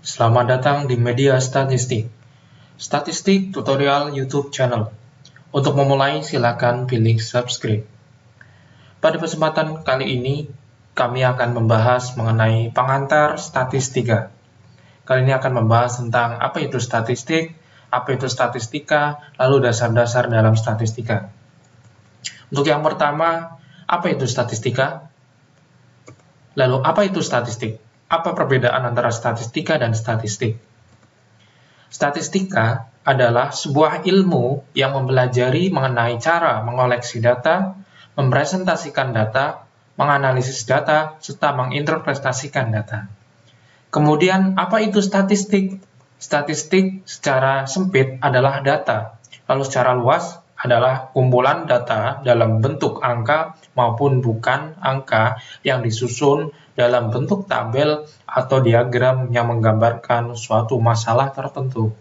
Selamat datang di Media Statistik, Statistik Tutorial YouTube Channel. Untuk memulai, silakan pilih subscribe. Pada kesempatan kali ini, kami akan membahas mengenai pengantar statistika. Kali ini akan membahas tentang apa itu statistik, apa itu statistika, lalu dasar-dasar dalam statistika. Untuk yang pertama, apa itu statistika? Lalu, apa itu statistik? Apa perbedaan antara statistika dan statistik? Statistika adalah sebuah ilmu yang mempelajari mengenai cara mengoleksi data, mempresentasikan data, menganalisis data, serta menginterpretasikan data. Kemudian, apa itu statistik? Statistik secara sempit adalah data, lalu secara luas adalah kumpulan data dalam bentuk angka maupun bukan angka yang disusun dalam bentuk tabel atau diagram yang menggambarkan suatu masalah tertentu.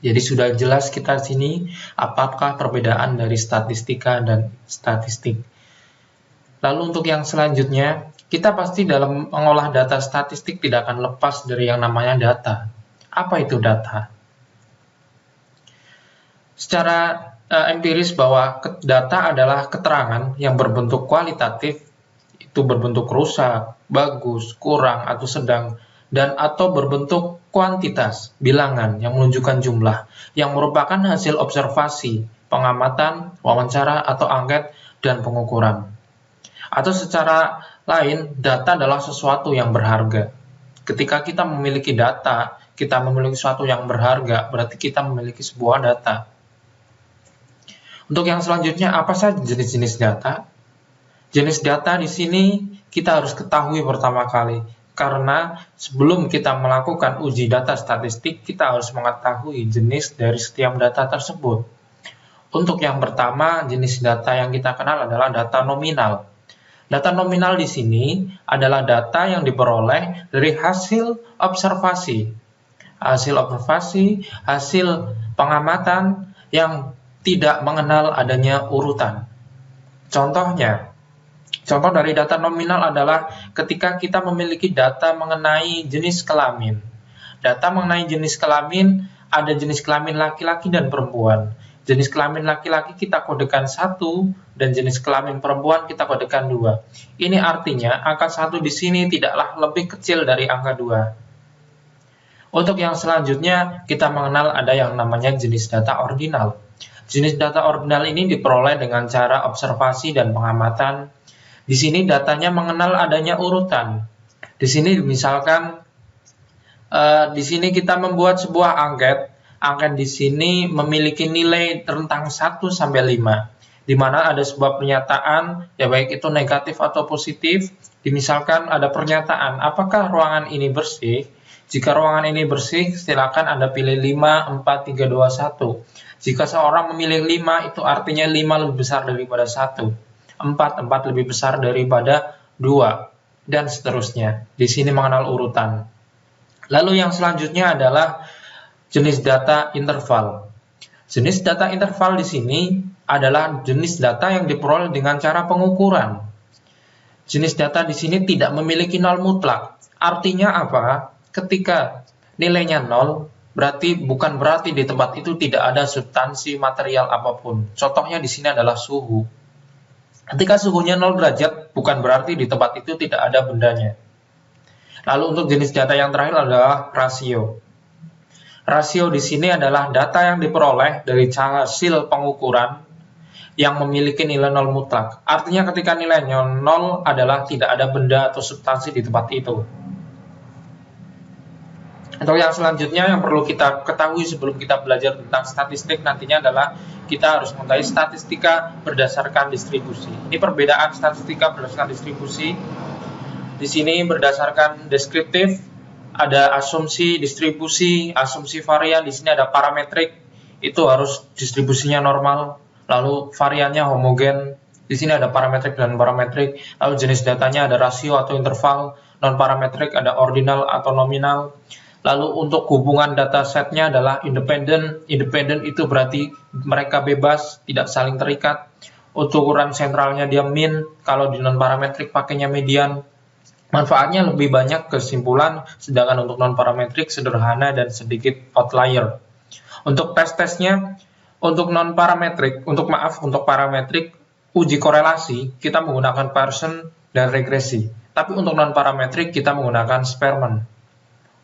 Jadi sudah jelas kita sini apakah perbedaan dari statistika dan statistik. Lalu untuk yang selanjutnya, kita pasti dalam mengolah data statistik tidak akan lepas dari yang namanya data. Apa itu data? Secara empiris bahwa data adalah keterangan yang berbentuk kualitatif, itu berbentuk rusak, bagus, kurang, atau sedang, dan atau berbentuk kuantitas, bilangan yang menunjukkan jumlah, yang merupakan hasil observasi, pengamatan, wawancara, atau angket, dan pengukuran. Atau secara lain, data adalah sesuatu yang berharga. Ketika kita memiliki data, kita memiliki sesuatu yang berharga, berarti kita memiliki sebuah data. Untuk yang selanjutnya, apa saja jenis-jenis data? Jenis data di sini kita harus ketahui pertama kali, karena sebelum kita melakukan uji data statistik, kita harus mengetahui jenis dari setiap data tersebut. Untuk yang pertama, jenis data yang kita kenal adalah data nominal. Data nominal di sini adalah data yang diperoleh dari hasil observasi. Hasil pengamatan yang tidak mengenal adanya urutan. Contoh dari data nominal adalah ketika kita memiliki data mengenai jenis kelamin. Data mengenai jenis kelamin, ada jenis kelamin laki-laki dan perempuan. Jenis kelamin laki-laki kita kodekan 1, dan jenis kelamin perempuan kita kodekan 2. Ini artinya angka 1 di sini tidaklah lebih kecil dari angka 2. Untuk yang selanjutnya, kita mengenal ada yang namanya jenis data ordinal. Jenis data ordinal ini diperoleh dengan cara observasi dan pengamatan. Di sini datanya mengenal adanya urutan. Di sini misalkan di sini kita membuat sebuah angket. Angket di sini memiliki nilai rentang 1 sampai 5, di mana ada sebuah pernyataan, ya baik itu negatif atau positif. Misalkan ada pernyataan, apakah ruangan ini bersih? Jika ruangan ini bersih, silakan Anda pilih 5, 4, 3, 2, 1. Jika seorang memilih 5, itu artinya 5 lebih besar daripada 1. 4 lebih besar daripada 2, dan seterusnya. Di sini mengenal urutan. Lalu yang selanjutnya adalah jenis data interval. Jenis data interval di sini adalah jenis data yang diperoleh dengan cara pengukuran. Jenis data di sini tidak memiliki nol mutlak. Artinya apa? Ketika nilainya 0, bukan berarti di tempat itu tidak ada substansi material apapun. Contohnya di sini adalah suhu. Ketika suhunya 0 derajat, bukan berarti di tempat itu tidak ada bendanya. Lalu untuk jenis data yang terakhir adalah rasio. Rasio di sini adalah data yang diperoleh dari hasil pengukuran yang memiliki nilai 0 mutlak. Artinya ketika nilainya 0 adalah tidak ada benda atau substansi di tempat itu. Untuk yang selanjutnya yang perlu kita ketahui sebelum kita belajar tentang statistik nantinya adalah kita harus mengetahui statistika berdasarkan distribusi. Ini perbedaan statistika berdasarkan distribusi. Di sini berdasarkan deskriptif, ada asumsi distribusi, asumsi varian. Di sini ada parametrik, itu harus distribusinya normal. Lalu variannya homogen. Di sini ada parametrik dan parametrik. Lalu jenis datanya ada rasio atau interval. Non parametrik ada ordinal atau nominal. Lalu untuk hubungan datasetnya adalah independen. Independen itu berarti mereka bebas, tidak saling terikat. Untuk ukuran sentralnya dia min, kalau di non parametrik pakainya median. Manfaatnya lebih banyak kesimpulan, sedangkan untuk non-parametrik sederhana dan sedikit outlier. Untuk tes-tesnya, untuk untuk parametrik uji korelasi, kita menggunakan Pearson dan regresi. Tapi untuk non-parametrik, kita menggunakan Spearman.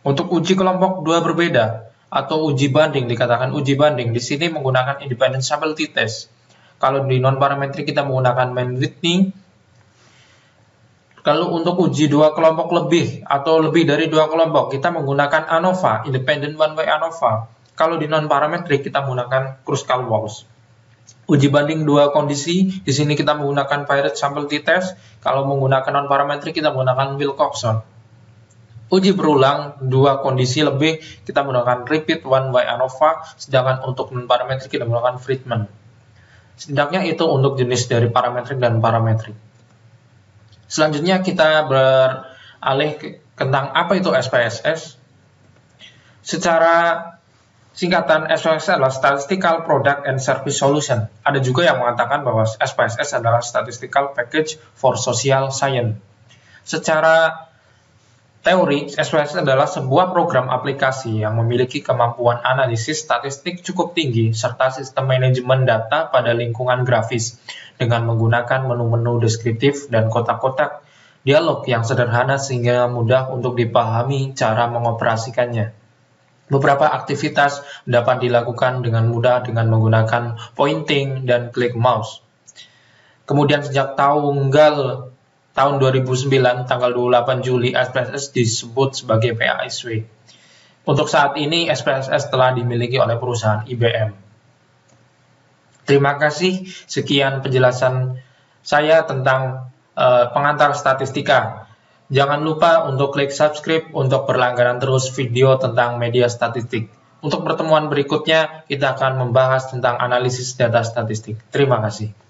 Untuk uji kelompok dua berbeda, atau uji banding, dikatakan uji banding, di sini menggunakan independent stability test. Kalau di non-parametrik kita menggunakan Mann-Whitney. Kalau untuk uji dua kelompok lebih atau lebih dari dua kelompok, kita menggunakan ANOVA, Independent One Way ANOVA. Kalau di non-parametrik kita menggunakan Kruskal-Walsh. Uji banding dua kondisi, di sini kita menggunakan Piret Sample T-Test. Kalau menggunakan non-parametrik kita menggunakan Wilcoxon. Uji berulang dua kondisi lebih, kita menggunakan Repeat One Way ANOVA, sedangkan untuk non-parametrik kita menggunakan Friedman. Setidaknya itu untuk jenis dari parametrik dan parametrik. Selanjutnya kita beralih tentang apa itu SPSS. Secara singkatan, SPSS adalah Statistical Product and Service Solution. Ada juga yang mengatakan bahwa SPSS adalah Statistical Package for Social Science. Secara teori, SPSS adalah sebuah program aplikasi yang memiliki kemampuan analisis statistik cukup tinggi serta sistem manajemen data pada lingkungan grafis dengan menggunakan menu-menu deskriptif dan kotak-kotak dialog yang sederhana sehingga mudah untuk dipahami cara mengoperasikannya. Beberapa aktivitas dapat dilakukan dengan mudah dengan menggunakan pointing dan klik mouse. Kemudian sejak tahun 2009, tanggal 28 Juli, SPSS disebut sebagai PASW. Untuk saat ini, SPSS telah dimiliki oleh perusahaan IBM. Terima kasih, sekian penjelasan saya tentang pengantar statistika. Jangan lupa untuk klik subscribe untuk berlangganan terus video tentang media statistik. Untuk pertemuan berikutnya, kita akan membahas tentang analisis data statistik. Terima kasih.